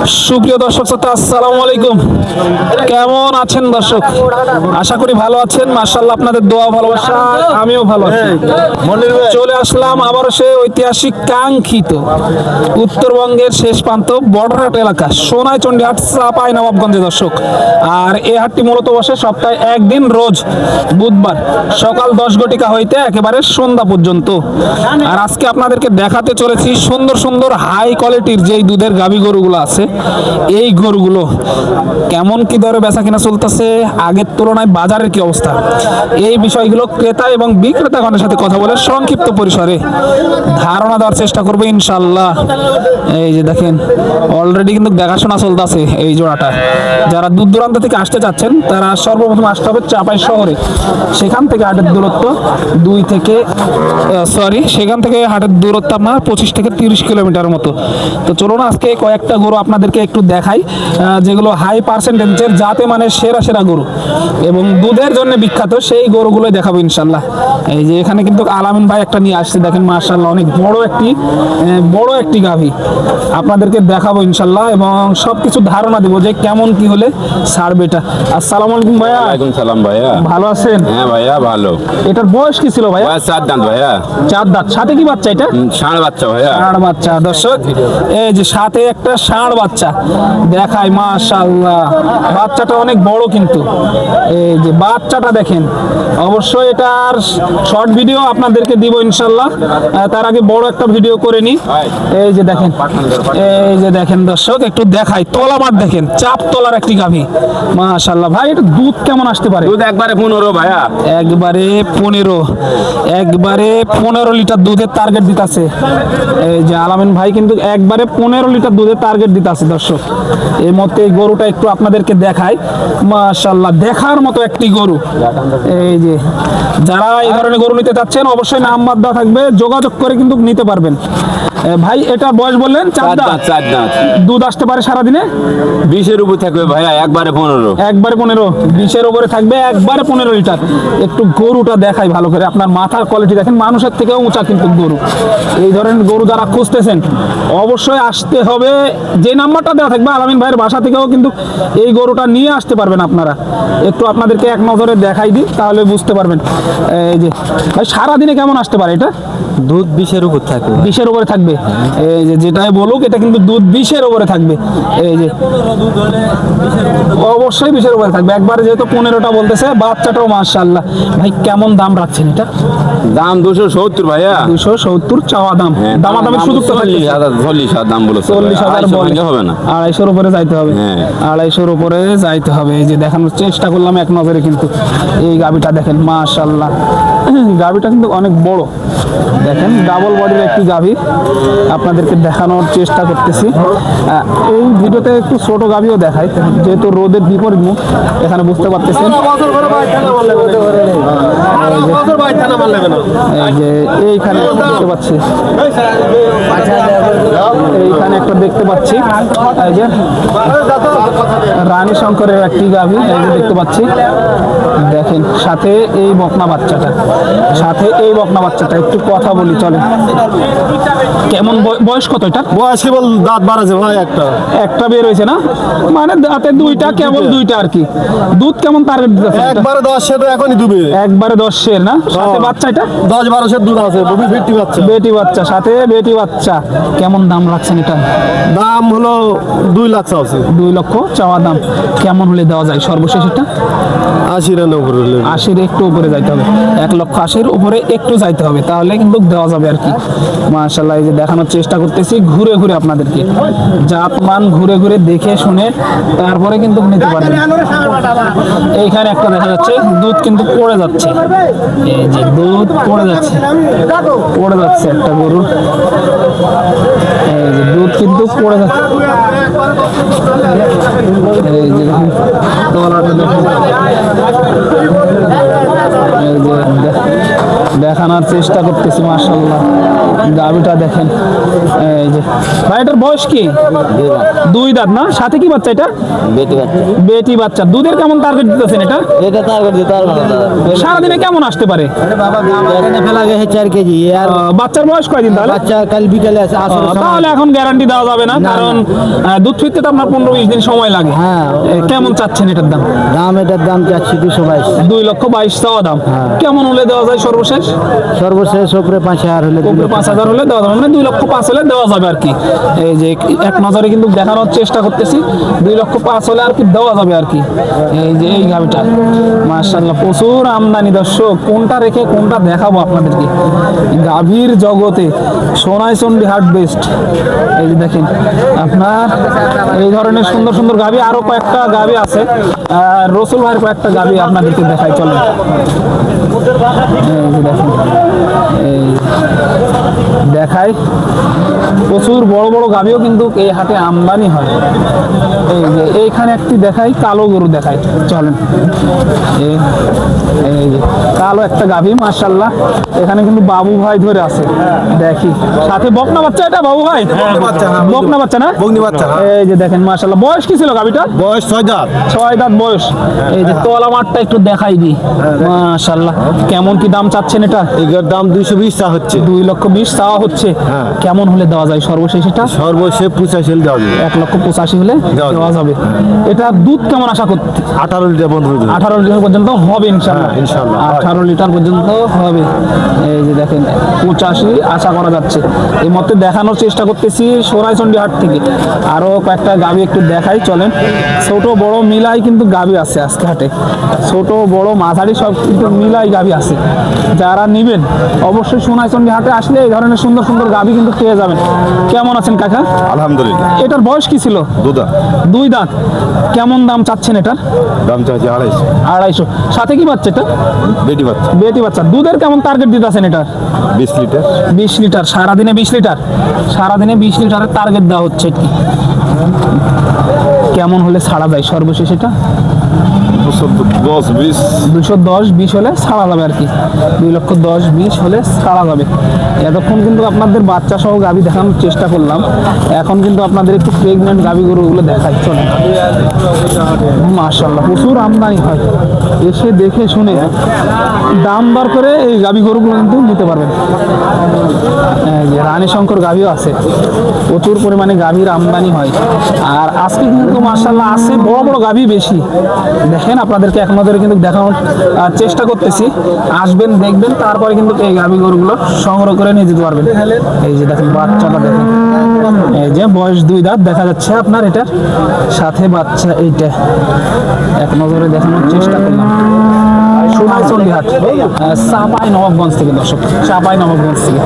সুপ্রিয় দর্শক শ্রোতা, আসসালামু আলাইকুম। কেমন আছেন দর্শক? আশা করি ভালো আছেন। মাশাআল্লাহ, আপনাদের দোয়া ভালোবাসা আমিও ভালো আছি। চলে আসলাম আবারও সে ঐতিহাসিক কাঙ্ক্ষিত উত্তরবঙ্গের শেষ প্রান্ত বড়হাট এলাকা সোনাইচন্ডী হাট, চাঁপাইনবাবগঞ্জে দর্শক। আর এই হাটটি মূলত বসে সপ্তাহে একদিন, রোজ বুধবার সকাল 10 ঘটিকা হইতে একেবারে সন্ধ্যা পর্যন্ত। আর আজকে আপনাদেরকে দেখাতে চলেছি সুন্দর সুন্দর হাই কোয়ালিটির যেই দুধের গাভী গরুগুলো আছে, এই গরুগুলো কেমন কি দরে বেচা কিনা চলতেছে, আগের তুলনায় বাজারের কি অবস্থা, এই বিষয়গুলো ক্রেতা এবং বিক্রেতাগণের সাথে কথা বলে সংক্ষিপ্ত পরিসরে ধারণা দেওয়ার চেষ্টা করবো ইনশাল্লাহ। এই যে দেখেন, অলরেডি কিন্তু দেখাশোনা চলতেছে এই জোড়াটা। যারা দূর দূরান্ত থেকে আসতে চাচ্ছেন তারা সর্বপ্রথম আসতে হবে চাঁপাই শহরে। সেখান থেকে হাটের দূরত্ব সেখান থেকে হাটের দূরত্ব আপনার 25 থেকে 30 কিলোমিটার মতো। তো চলুন আজকে কয়েকটা গরু আপনাদেরকে একটু দেখাই, যেগুলো হাই পার্সেন্টেজের, যাতে মানে সেরা সেরা গরু এবং দুধের জন্য বিখ্যাত, সেই গরুগুলোই দেখাবো ইনশাল্লাহ। এই যে এখানে কিন্তু আলামিন ভাই একটা নিয়ে আসছে, দেখেন মাশাআল্লাহ, অনেক বড় একটি গাভী আপনাদেরকে দেখাবো ইনশাল্লাহ, এবং সবকিছু ধারণা দিব যে কেমন কি হলে ছাড়বে এটা। আসসালামু আলাইকুম ভাইয়া। ওয়ালাইকুম সালাম ভাইয়া। ভালো আছেন? হ্যাঁ ভাইয়া ভালো। এটার বয়স কি ছিল ভাইয়া? বয়স 4 দাঁত ভাইয়া। 4 দাঁত। সাথে কি বাচ্চা এটা? ষাঁড় বাচ্চা ভাইয়া। ষাঁড় বাচ্চা দর্শক, এই যে সাথে একটা ষাঁড় বাচ্চা দেখায়, মাশাআল্লাহ, বাচ্চাটা অনেক বড় কিন্তু। এই যে বাচ্চাটা দেখেন, অবশ্যই এটার শর্ট ভিডিও আপনাদেরকে দিব ইনশাল্লাহ। তার আগে বড় একটা ভিডিও করে নি। এই যে দেখেন দর্শক, একটু দেখাই, তলামার দেখেন, চাপ তলার একটি গাভী, মাশাআল্লাহ। ভাই এটা দুধ কেমন আসতে পারে? দুধ একবারে 15 ভাইয়া। একবারে 15 লিটার দুধের টার্গেট দিতেছে। এই যে আলামিন ভাই কিন্তু একবারে 15 লিটার দুধের টার্গেট দিতেছে দর্শক। এই মতে এই গরুটা একটু আপনাদেরকে দেখাই, মাশাআল্লাহ, দেখার মতো একটি গরু। এই যে যারা এই ধরনের গরু নিতে চাচ্ছেন অবশ্যই নাম্বার দেওয়া থাকবে, যোগাযোগ করে কিন্তু নিতে পারবেন। ভাই এটা বয়স বললেন 4 দাঁত। দুধ আসতে পারে সারাদিনে 20 উপর থাকবে ভাইয়া, একবারে 15। 20-এর উপরে থাকবে, একবারে 15 লিটার। একটু গরুটা দেখাই ভালো করে, আপনার মাথার কোয়ালিটি দেখেন, মানুষের থেকেও উঁচা কিন্তু গরু। এই ধরনের গরু যারা খুঁজতেছেন অবশ্যই আসতে হবে। যে নাম্বারটা দেওয়া থাকবে আলামিন ভাইয়ের বাসা থেকেও কিন্তু এই গরুটা নিয়ে আসতে পারবেন আপনারা। একটু আপনাদেরকে এক নজরে দেখাই দিই, তাহলে বুঝতে পারবেন। এই যে ভাই সারাদিনে কেমন আসতে পারে এটা? দুধ 20-এর উপর থাকবে। 20-এর উপরে থাকবে। এই যে যেটাই বলুক, এটা কিন্তু দুধ 20-এর উপরে থাকবে। এই যে অবশ্যই 20-এর উপরে থাকবে। একবারে যেহেতু 15টা বলতেছে, বাচ্চাটাও মাশাআল্লাহ। ভাই কেমন দাম রাখছেন এটা? দাম 270 ভাইয়া। 270 চাওয়া দাম। দামাদামের সুযোগ তো থাকবে। 40,000 দাম বলেছে। 40,000 বলে হবে না। 250-এর উপরে যাইতে হবে। হ্যাঁ, 250-এর উপরে যাইতে হবে। এই যে দেখানোর চেষ্টা করলাম এক নজরে, কিন্তু এই গাবিটা দেখেন মাশাআল্লাহ, গাবিটা কিন্তু অনেক বড়। দেখেন ডাবল বডির একটি গাভী আপনাদেরকে দেখানোর চেষ্টা করতেছি। এই ভিডিওতে একটু ছোট গাভীও দেখায়, যেহেতু রোদের বিপরীত মুখ, এখানে বুঝতে পারতেছেন। এই যে এইখানে দেখতে পাচ্ছি, এইখানে একটা দেখতে পাচ্ছি, এই যে রানী শঙ্করের একটি গাভী, এই যে দেখতে পাচ্ছি। দেখেন সাথে এই বকনা বাচ্চাটা, একটু কথা বলি চলে। কেমন বয়স কত এটা? বয়স কেবল দাঁত বাড়াছে ভাই, একটা বের হয়েছে না, মানে দাঁতে দুইটা, কেবল দুইটা আর কি। দুধ কেমন টার্গেট দিতেছে? একবারে 10 তো এখনই দুবে। একবারে 10-এর না? সাথে বাচ্চা এটা 10-12 দুধ আছে, বেটি বাচ্চা, সাথে বেটি বাচ্চা। কেমন দাম রাখছেন এটা? দাম হলো 2 লাখ আছে। 2 লক্ষ চাওয়া দাম। কেমন হলে দেওয়া যায় সর্বশেষ এটা? 80-এর উপরে। 80-এর একটু উপরে যাইতে হবে। 1,80,000 উপরে একটু যাইতে হবে, তাহলে কিন্তু দেওয়া যাবে আর কি। মাশাআল্লাহ, এই যে দেখানোর চেষ্টা করতেছি ঘুরে ঘুরে আপনাদেরকে, জাত মান ঘুরে ঘুরে দেখে শুনে তারপরে কিন্তু নিতে পারবেন। এইখানে একটা দেখা যাচ্ছে দুধ কিন্তু পড়ে যাচ্ছে, এই যে দুধ পড়ে যাচ্ছে একটা গরু। এই যে দুধ কিন্তু পড়ে যাচ্ছে, এই যে দেখুন তলাটা দেখুন, এই যে দেখানোর চেষ্টা করতেছি। মাশাআল্লাহ গাবিটা দেখেন। এই যে ভাই এটার বয়স কি? 2 দাঁত না? সাথে কি বাচ্চা এটা? বেটি বাচ্চা বেটি বাচ্চা। দুধের কেমন টার্গেট দিতেছেন এটা? এটা টার্গেট দিতে পারবো না দাদা সারাদিনে কেমন আসতে পারে? এখানে ফেলা গেছে 4 কেজি আর বাচ্চার বয়স কয়দিন তাহলে? বাচ্চা কাল বিকালে আছে আসলে তাহলে এখন গ্যারান্টি দেওয়া যাবে না, কারণ দুধ ফিরতে তো আপনার 15-20 দিন সময় লাগে। হ্যাঁ। কেমন চাচ্ছেন এটার দাম? দাম এটার দাম চাচ্ছি 222 2,22,000 চাওয়া দাম। কেমন হলে দেওয়া যায় সর্বশেষ? সর্বশেষ উপরে 5,000 হলে উপরে 5,000 হলে দেওয়া যাবে, মানে 2,05,000 হলে দেওয়া যাবে আর কি। এই যে এক নজরে কিন্তু দেখানোর চেষ্টা করতেছি, 2,05,000 হলে আর কি দেওয়া যাবে আর কি। এই যে এই গাবিটা মাশাআল্লাহ প্রচুর আমদানি। দর্শক কোনটা রেখে কোনটা দেখাবো আপনাদেরকে? গাভীর জগতে সোনাইচন্ডী হাট বেস্ট। এই যে দেখেন আপনার এই ধরনের সুন্দর সুন্দর গাভী, আরো কয়েকটা গাভী আছে। রসুল ভাইয়ের কয়েকটা গাভী আপনাদেরকে দেখাই চলেন। এই যে দেখেন, এই দেখাই প্রচুর বড় বড় গাভীও কিন্তু এই হাটে আমদানি হয়। এই যে এইখানে একটি দেখাই, কালো গরু দেখাই চলেন। এই যে কালো একটা গাভী মাশাআল্লাহ, এখানে কিন্তু বাবু ভাই ধরে আছে। দেখি সাথে বকনা বাচ্চা, এটা বাবু ভাই বকনা বাচ্চা না? বগনি বাচ্চা, হ্যাঁ। এই যে দেখেন মাশাআল্লাহ। বয়স কি ছিল গাভীটার? বয়স 6 দাঁত। 6 দাঁত বয়স। এই যে তলা মাঠটা একটু দেখাই দি মাশাআল্লাহ। কেমন কি দাম চাচ্ছেন এটা? এটার দাম 220 চা হচ্ছে। 2,20,000 চাওয়া হচ্ছে। হ্যাঁ। কেমন হলে দেওয়া যায় সর্বশেষ এটা? সর্বশেষ 85 দেওয়া যাবে। 1,85,000 হলে দেওয়া যাবে। এটা দুধ কেমন আশা করতে? 18 লিটার বন্ধ হয়ে যাবে। 18 লিটার পর্যন্ত হবে ইনশাআল্লাহ। হ্যাঁ, ইনশাআল্লাহ। 18 লিটার পর্যন্ত হবে। এই যে দেখেন 85 আশা করা যাচ্ছে। এই মতে দেখানোর চেষ্টা করতেছি সোনাইচন্ডী হাট থেকে। আরো কয়েকটা গাভী একটু দেখাই চলেন। ছোট বড় মিলাই কিন্তু গাভী আছে আজকে হাটে। ছোট বড় মাঝারি সব কিন্তু মিলাই গাভী আছে। যারা নেবেন অবশ্যই সোনাইচন্ডী হাটে আসলে এই ধরনের সুন্দর সুন্দর গাভী কিন্তু পেয়ে যাবেন। কেমন আছেন কাকা? আলহামদুলিল্লাহ। এটার বয়স কি ছিল? 2 দাঁত। 2 দাঁত। কেমন দাম চাচ্ছেন এটার? দাম চাচ্ছি 250। 250। সাথে কি বাচ্চা এটা? বেটি বাচ্চা বেটি বাচ্চা। দুধের কেমন টার্গেট দিতেছেন এটা? 20 লিটার। 20 লিটার। সারাদিনে 20 লিটার? সারাদিনে 20 লিটারের টার্গেট দেওয়া হচ্ছে কি? কেমন হলে ছাড়া যায় সর্বশেষ এটা? 210 20। 210-20 হলে ছাড়া যাবে আর কি। 2,10,20 হলে ছাড়া যাবে। এতক্ষণ কিন্তু আপনাদের বাচ্চা সহ গাভী দেখানোর চেষ্টা করলাম। এখন কিন্তু আপনাদের একটু প্রেগনেন্ট গাভী গরুগুলো দেখাই চলে। মাশাআল্লাহ প্রচুর আমদানি হয়। এসে দেখে শুনে দাম দর করে এই গাভী গরুগুলো কিন্তু নিতে পারবেন। এই যে রানী শঙ্কর গাভীও আছে। প্রচুর পরিমাণে গাভীর আমদানি হয়। আর আজকে কিন্তু মাশাআল্লাহ আছে বড় বড় গাভী বেশি। দেখেন আপনাদেরকে এক নজরে কিন্তু দেখানোর চেষ্টা করতেছি। আসবেন দেখবেন, তারপরে কিন্তু এই গাভী গরুগুলো সংগ্রহ করে নিয়ে যেতে পারবেন। এই যে দেখেন বাচ্চাটা দেখেন, এই যে বয়স 2 দাঁত দেখা যাচ্ছে আপনার এটার সাথে বাচ্চা। এইটা এক নজরে দেখানোর চেষ্টা করলাম। সোনাইচন্ডী হাট, চাঁপাই নবাবগঞ্জ থেকে দর্শক, চাঁপাই নবাবগঞ্জ থেকে।